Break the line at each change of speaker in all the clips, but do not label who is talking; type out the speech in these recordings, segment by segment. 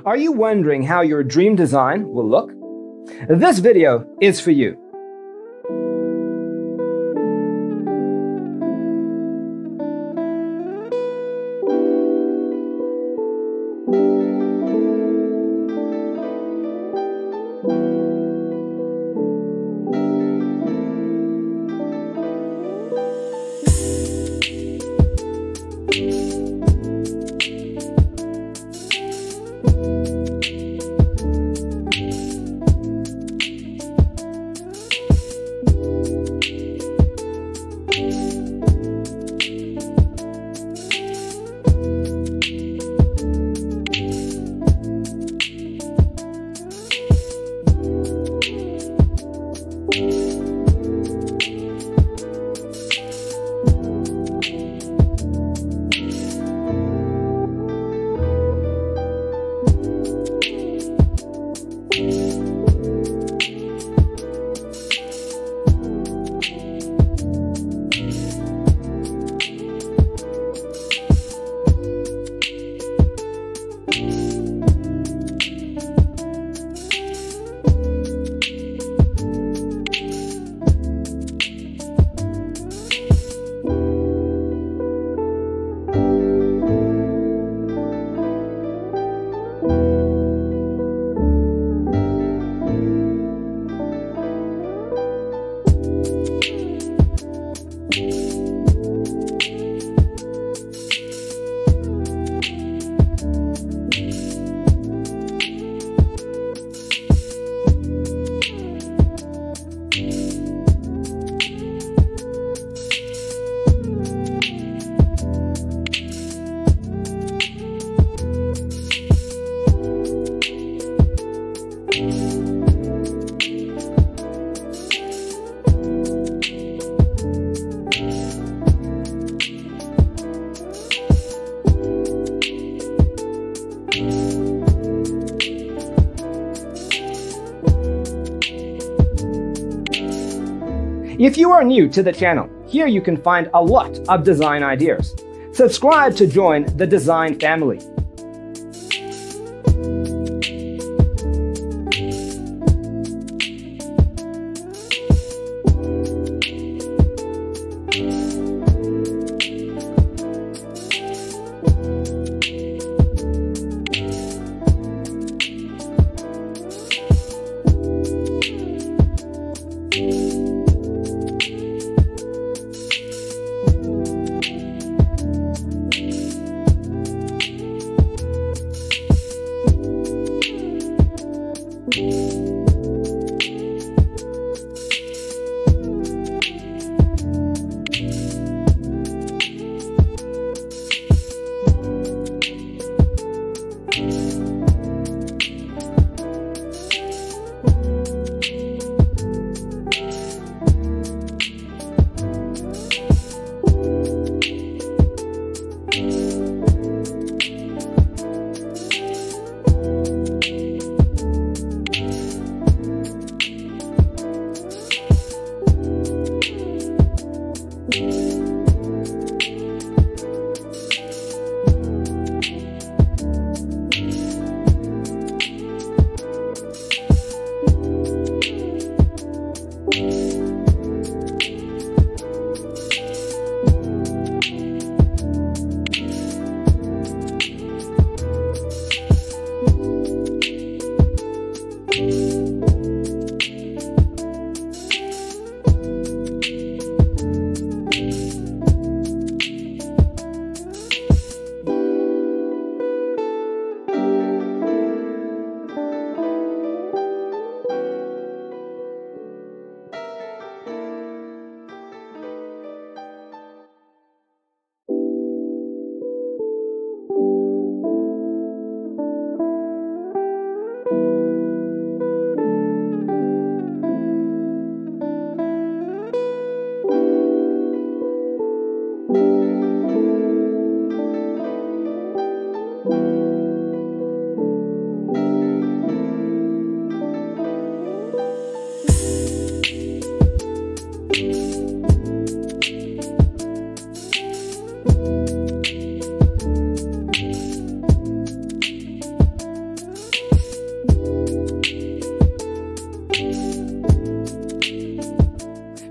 Are you wondering how your dream design will look? This video is for you. If you are new to the channel, here you can find a lot of design ideas. Subscribe to join the design family.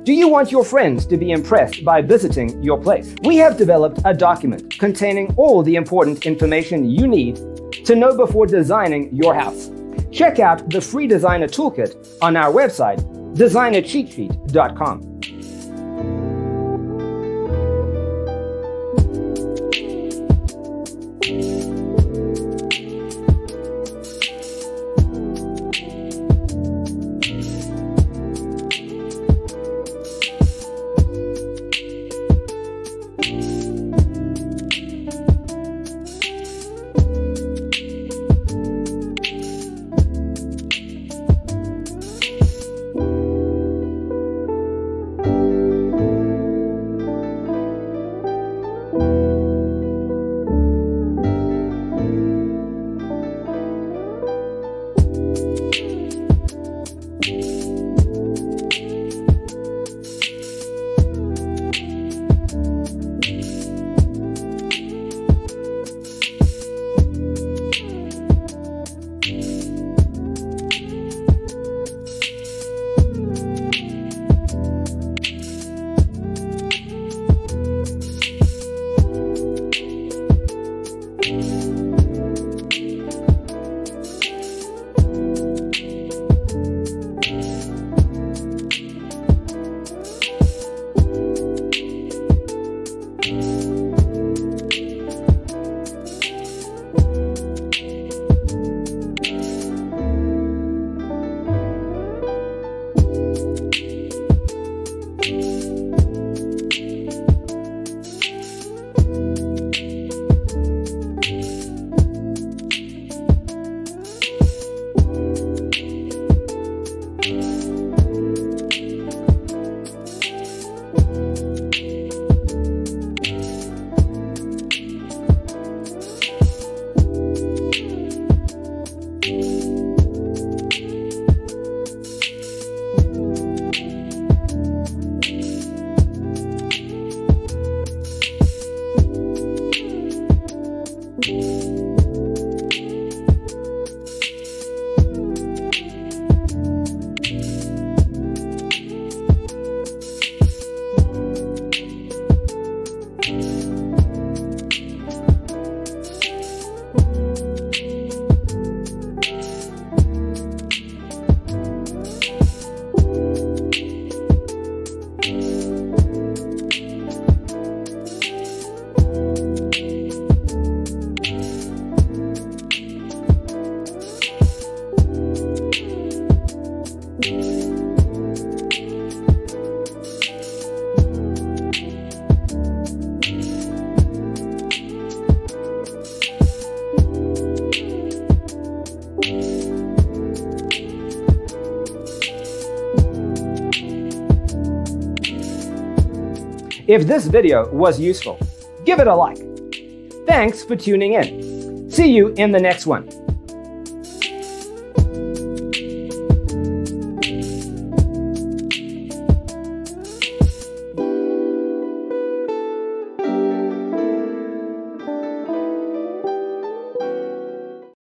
Do you want your friends to be impressed by visiting your place? We have developed a document containing all the important information you need to know before designing your house. Check out the free designer toolkit on our website, designercheatsheet.com.
If this video was useful, give it a like. Thanks for tuning in. See you in the next one.